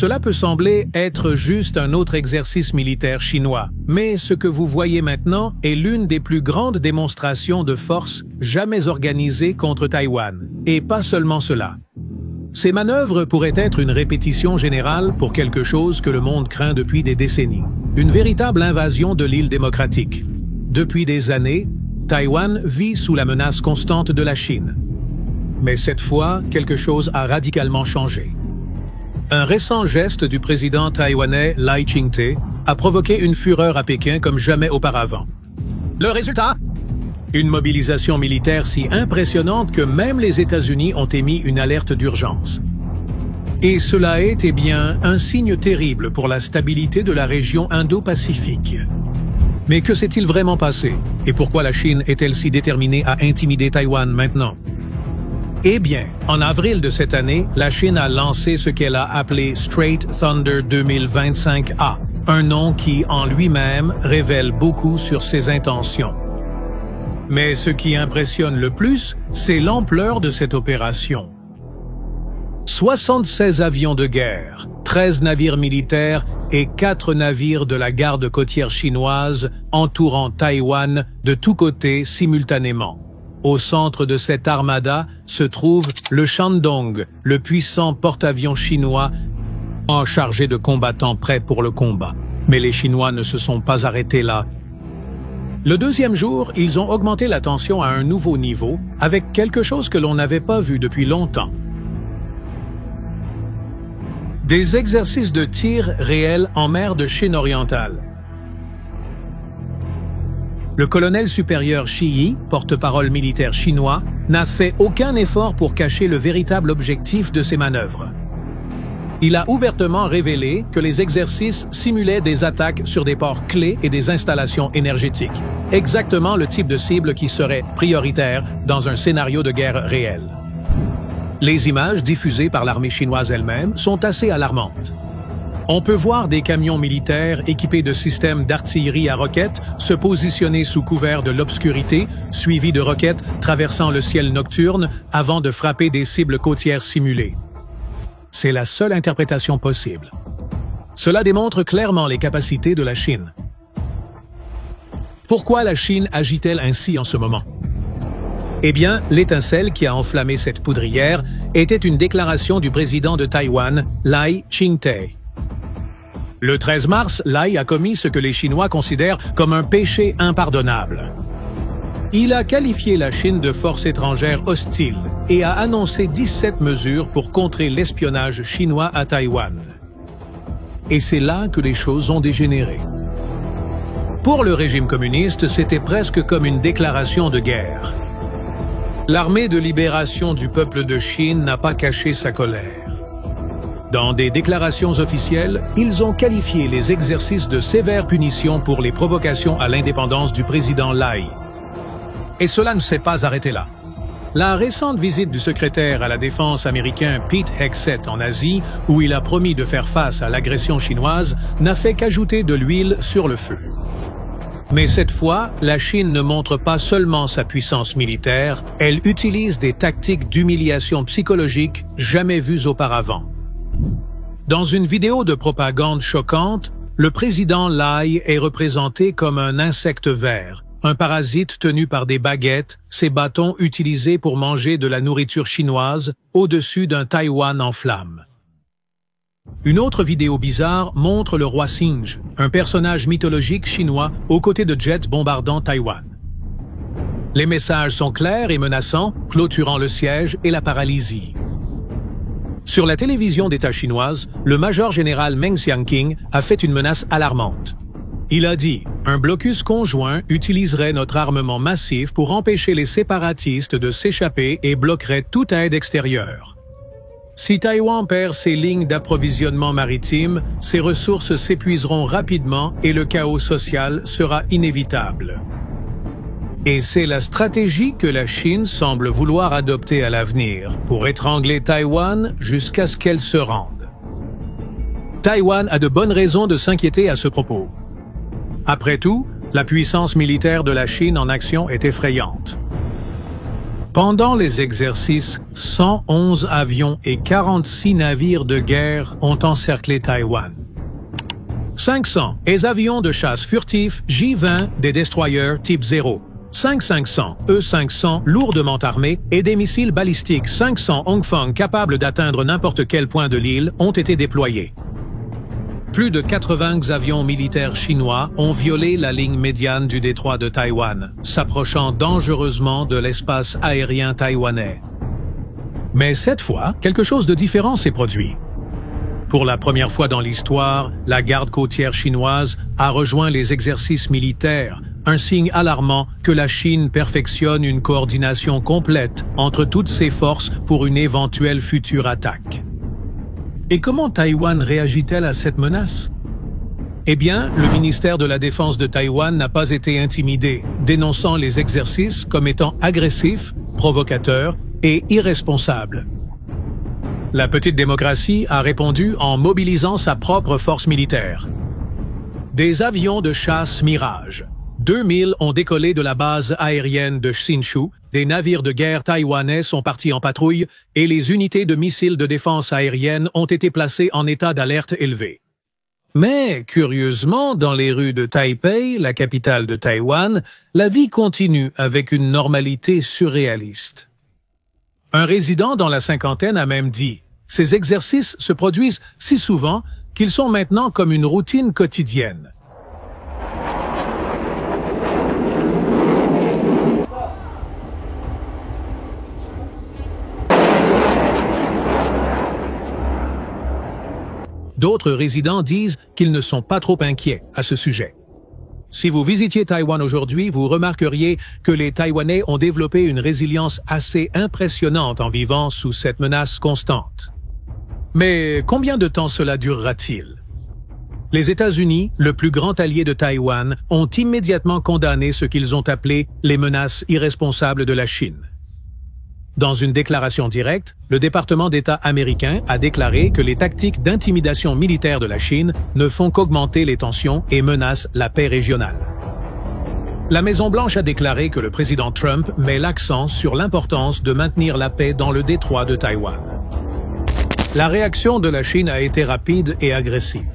Cela peut sembler être juste un autre exercice militaire chinois, mais ce que vous voyez maintenant est l'une des plus grandes démonstrations de force jamais organisées contre Taïwan. Et pas seulement cela. Ces manœuvres pourraient être une répétition générale pour quelque chose que le monde craint depuis des décennies. Une véritable invasion de l'île démocratique. Depuis des années, Taïwan vit sous la menace constante de la Chine. Mais cette fois, quelque chose a radicalement changé. Un récent geste du président taïwanais Lai Ching-te a provoqué une fureur à Pékin comme jamais auparavant. Le résultat? Une mobilisation militaire si impressionnante que même les États-Unis ont émis une alerte d'urgence. Et cela est, bien, un signe terrible pour la stabilité de la région Indo-Pacifique. Mais que s'est-il vraiment passé? Et pourquoi la Chine est-elle si déterminée à intimider Taïwan maintenant? Eh bien, en avril de cette année, la Chine a lancé ce qu'elle a appelé Straight Thunder 2025A, un nom qui, en lui-même, révèle beaucoup sur ses intentions. Mais ce qui impressionne le plus, c'est l'ampleur de cette opération. 76 avions de guerre, 13 navires militaires et 4 navires de la garde côtière chinoise entourant Taïwan de tous côtés simultanément. Au centre de cette armada se trouve le Shandong, le puissant porte-avions chinois chargé de combattants prêts pour le combat. Mais les Chinois ne se sont pas arrêtés là. Le deuxième jour, ils ont augmenté la tension à un nouveau niveau, avec quelque chose que l'on n'avait pas vu depuis longtemps. Des exercices de tir réels en mer de Chine orientale. Le colonel supérieur Shi Yi, porte-parole militaire chinois, n'a fait aucun effort pour cacher le véritable objectif de ces manœuvres. Il a ouvertement révélé que les exercices simulaient des attaques sur des ports clés et des installations énergétiques, exactement le type de cible qui serait prioritaire dans un scénario de guerre réel. Les images diffusées par l'armée chinoise elle-même sont assez alarmantes. On peut voir des camions militaires équipés de systèmes d'artillerie à roquettes se positionner sous couvert de l'obscurité, suivis de roquettes traversant le ciel nocturne avant de frapper des cibles côtières simulées. C'est la seule interprétation possible. Cela démontre clairement les capacités de la Chine. Pourquoi la Chine agit-elle ainsi en ce moment? Eh bien, l'étincelle qui a enflammé cette poudrière était une déclaration du président de Taïwan, Lai Ching-te. Le 13 mars, Lai a commis ce que les Chinois considèrent comme un péché impardonnable. Il a qualifié la Chine de force étrangère hostile et a annoncé 17 mesures pour contrer l'espionnage chinois à Taïwan. Et c'est là que les choses ont dégénéré. Pour le régime communiste, c'était presque comme une déclaration de guerre. L'armée de libération du peuple de Chine n'a pas caché sa colère. Dans des déclarations officielles, ils ont qualifié les exercices de sévères punitions pour les provocations à l'indépendance du président Lai. Et cela ne s'est pas arrêté là. La récente visite du secrétaire à la défense américain Pete Hegseth en Asie, où il a promis de faire face à l'agression chinoise, n'a fait qu'ajouter de l'huile sur le feu. Mais cette fois, la Chine ne montre pas seulement sa puissance militaire, elle utilise des tactiques d'humiliation psychologique jamais vues auparavant. Dans une vidéo de propagande choquante, le président Lai est représenté comme un insecte vert, un parasite tenu par des baguettes, ces bâtons utilisés pour manger de la nourriture chinoise, au-dessus d'un Taïwan en flammes. Une autre vidéo bizarre montre le roi Singe, un personnage mythologique chinois aux côtés de jets bombardant Taïwan. Les messages sont clairs et menaçants, clôturant le siège et la paralysie. Sur la télévision d'État chinoise, le major général Meng Xiangqing a fait une menace alarmante. Il a dit « Un blocus conjoint utiliserait notre armement massif pour empêcher les séparatistes de s'échapper et bloquerait toute aide extérieure. Si Taïwan perd ses lignes d'approvisionnement maritime, ses ressources s'épuiseront rapidement et le chaos social sera inévitable. » Et c'est la stratégie que la Chine semble vouloir adopter à l'avenir pour étrangler Taïwan jusqu'à ce qu'elle se rende. Taïwan a de bonnes raisons de s'inquiéter à ce propos. Après tout, la puissance militaire de la Chine en action est effrayante. Pendant les exercices, 111 avions et 46 navires de guerre ont encerclé Taïwan. 500 avions de chasse furtifs J-20 des destroyers type 0, 500 E-500 lourdement armés et des missiles balistiques 500 Hongfeng capables d'atteindre n'importe quel point de l'île ont été déployés. Plus de 80 avions militaires chinois ont violé la ligne médiane du détroit de Taïwan, s'approchant dangereusement de l'espace aérien taïwanais. Mais cette fois, quelque chose de différent s'est produit. Pour la première fois dans l'histoire, la garde côtière chinoise a rejoint les exercices militaires, un signe alarmant que la Chine perfectionne une coordination complète entre toutes ses forces pour une éventuelle future attaque. Et comment Taïwan réagit-elle à cette menace? Eh bien, le ministère de la Défense de Taïwan n'a pas été intimidé, dénonçant les exercices comme étant agressifs, provocateurs et irresponsables. La petite démocratie a répondu en mobilisant sa propre force militaire. Des avions de chasse Mirage. 2000 ont décollé de la base aérienne de Hsinchu, des navires de guerre taïwanais sont partis en patrouille et les unités de missiles de défense aérienne ont été placées en état d'alerte élevé. Mais, curieusement, dans les rues de Taipei, la capitale de Taïwan, la vie continue avec une normalité surréaliste. Un résident dans la cinquantaine a même dit « Ces exercices se produisent si souvent qu'ils sont maintenant comme une routine quotidienne. » D'autres résidents disent qu'ils ne sont pas trop inquiets à ce sujet. Si vous visitiez Taïwan aujourd'hui, vous remarqueriez que les Taïwanais ont développé une résilience assez impressionnante en vivant sous cette menace constante. Mais combien de temps cela durera-t-il? Les États-Unis, le plus grand allié de Taïwan, ont immédiatement condamné ce qu'ils ont appelé les menaces irresponsables de la Chine. Dans une déclaration directe, le département d'État américain a déclaré que les tactiques d'intimidation militaire de la Chine ne font qu'augmenter les tensions et menacent la paix régionale. La Maison-Blanche a déclaré que le président Trump met l'accent sur l'importance de maintenir la paix dans le détroit de Taïwan. La réaction de la Chine a été rapide et agressive.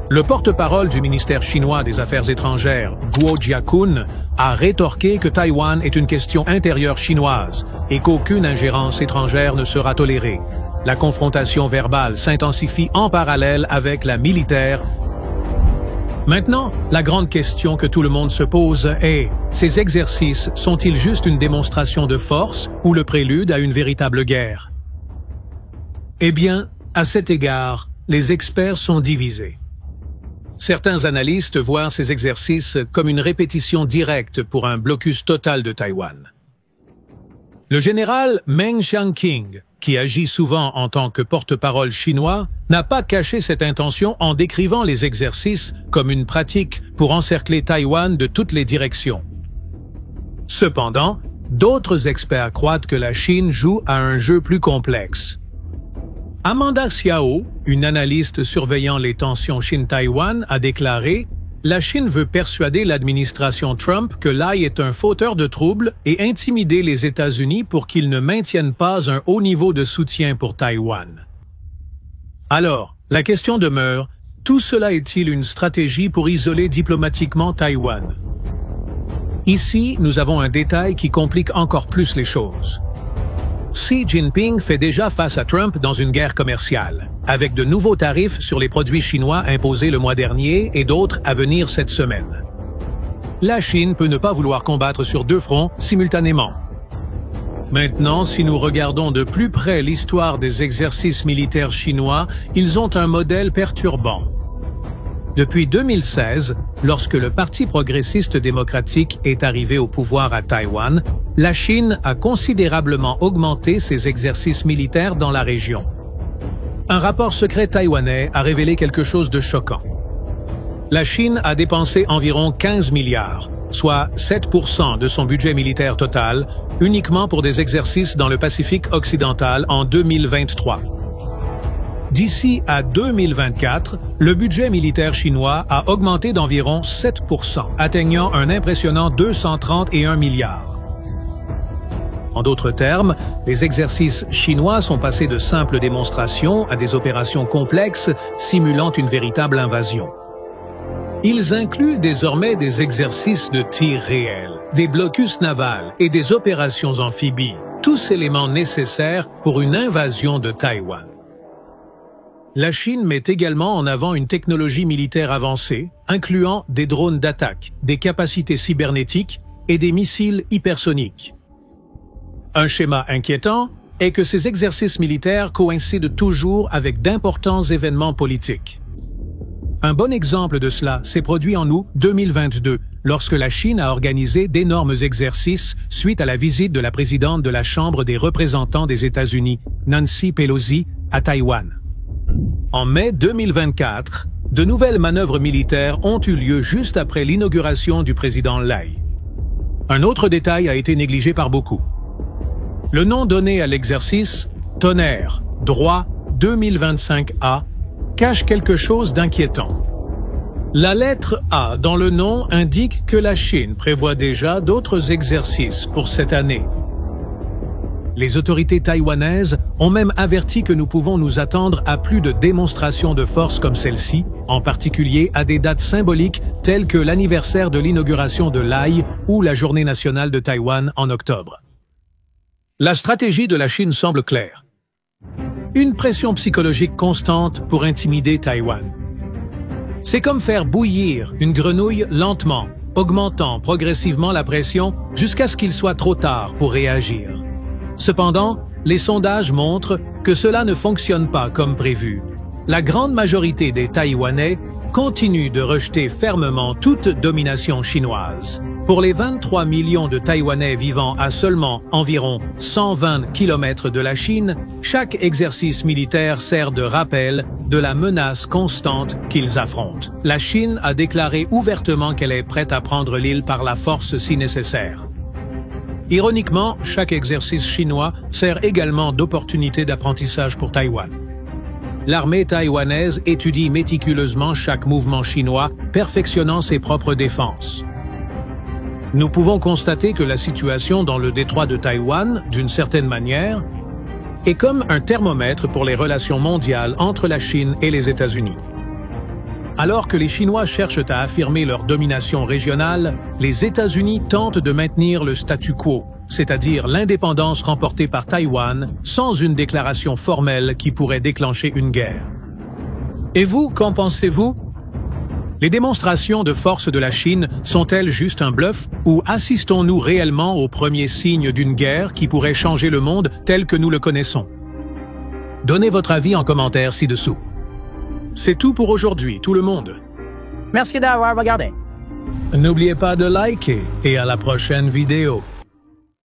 Le porte-parole du ministère chinois des Affaires étrangères, Guo Jiakun, a rétorqué que Taïwan est une question intérieure chinoise et qu'aucune ingérence étrangère ne sera tolérée. La confrontation verbale s'intensifie en parallèle avec la militaire. Maintenant, la grande question que tout le monde se pose est, ces exercices sont-ils juste une démonstration de force ou le prélude à une véritable guerre? Eh bien, à cet égard, les experts sont divisés. Certains analystes voient ces exercices comme une répétition directe pour un blocus total de Taïwan. Le général Meng Xiangqing, qui agit souvent en tant que porte-parole chinois, n'a pas caché cette intention en décrivant les exercices comme une pratique pour encercler Taïwan de toutes les directions. Cependant, d'autres experts croient que la Chine joue à un jeu plus complexe. Amanda Xiao, une analyste surveillant les tensions Chine-Taïwan, a déclaré « La Chine veut persuader l'administration Trump que l'Aï est un fauteur de troubles et intimider les États-Unis pour qu'ils ne maintiennent pas un haut niveau de soutien pour Taïwan. » Alors, la question demeure, tout cela est-il une stratégie pour isoler diplomatiquement Taïwan? Ici, nous avons un détail qui complique encore plus les choses. Xi Jinping fait déjà face à Trump dans une guerre commerciale, avec de nouveaux tarifs sur les produits chinois imposés le mois dernier et d'autres à venir cette semaine. La Chine peut ne pas vouloir combattre sur deux fronts simultanément. Maintenant, si nous regardons de plus près l'histoire des exercices militaires chinois, ils ont un modèle perturbant. Depuis 2016, lorsque le Parti progressiste démocratique est arrivé au pouvoir à Taïwan, la Chine a considérablement augmenté ses exercices militaires dans la région. Un rapport secret taïwanais a révélé quelque chose de choquant. La Chine a dépensé environ 15 milliards, soit 7% de son budget militaire total, uniquement pour des exercices dans le Pacifique occidental en 2023. D'ici à 2024, le budget militaire chinois a augmenté d'environ 7%, atteignant un impressionnant 231 milliards. En d'autres termes, les exercices chinois sont passés de simples démonstrations à des opérations complexes simulant une véritable invasion. Ils incluent désormais des exercices de tir réels, des blocus navals et des opérations amphibies, tous éléments nécessaires pour une invasion de Taïwan. La Chine met également en avant une technologie militaire avancée, incluant des drones d'attaque, des capacités cybernétiques et des missiles hypersoniques. Un schéma inquiétant est que ces exercices militaires coïncident toujours avec d'importants événements politiques. Un bon exemple de cela s'est produit en août 2022, lorsque la Chine a organisé d'énormes exercices suite à la visite de la présidente de la Chambre des représentants des États-Unis, Nancy Pelosi, à Taïwan. En mai 2024, de nouvelles manœuvres militaires ont eu lieu juste après l'inauguration du président Lai. Un autre détail a été négligé par beaucoup. Le nom donné à l'exercice, Tonnerre, droit 2025A, cache quelque chose d'inquiétant. La lettre A dans le nom indique que la Chine prévoit déjà d'autres exercices pour cette année. Les autorités taïwanaises ont même averti que nous pouvons nous attendre à plus de démonstrations de force comme celle-ci, en particulier à des dates symboliques telles que l'anniversaire de l'inauguration de Lai ou la Journée nationale de Taïwan en octobre. La stratégie de la Chine semble claire. Une pression psychologique constante pour intimider Taïwan. C'est comme faire bouillir une grenouille lentement, augmentant progressivement la pression jusqu'à ce qu'il soit trop tard pour réagir. Cependant, les sondages montrent que cela ne fonctionne pas comme prévu. La grande majorité des Taïwanais continuent de rejeter fermement toute domination chinoise. Pour les 23 millions de Taïwanais vivant à seulement environ 120 km de la Chine, chaque exercice militaire sert de rappel de la menace constante qu'ils affrontent. La Chine a déclaré ouvertement qu'elle est prête à prendre l'île par la force si nécessaire. Ironiquement, chaque exercice chinois sert également d'opportunité d'apprentissage pour Taïwan. L'armée taïwanaise étudie méticuleusement chaque mouvement chinois, perfectionnant ses propres défenses. Nous pouvons constater que la situation dans le détroit de Taïwan, d'une certaine manière, est comme un thermomètre pour les relations mondiales entre la Chine et les États-Unis. Alors que les Chinois cherchent à affirmer leur domination régionale, les États-Unis tentent de maintenir le statu quo, c'est-à-dire l'indépendance remportée par Taïwan sans une déclaration formelle qui pourrait déclencher une guerre. Et vous, qu'en pensez-vous? Les démonstrations de force de la Chine sont-elles juste un bluff ou assistons-nous réellement aux premiers signes d'une guerre qui pourrait changer le monde tel que nous le connaissons? Donnez votre avis en commentaire ci-dessous. C'est tout pour aujourd'hui, tout le monde. Merci d'avoir regardé. N'oubliez pas de liker et à la prochaine vidéo.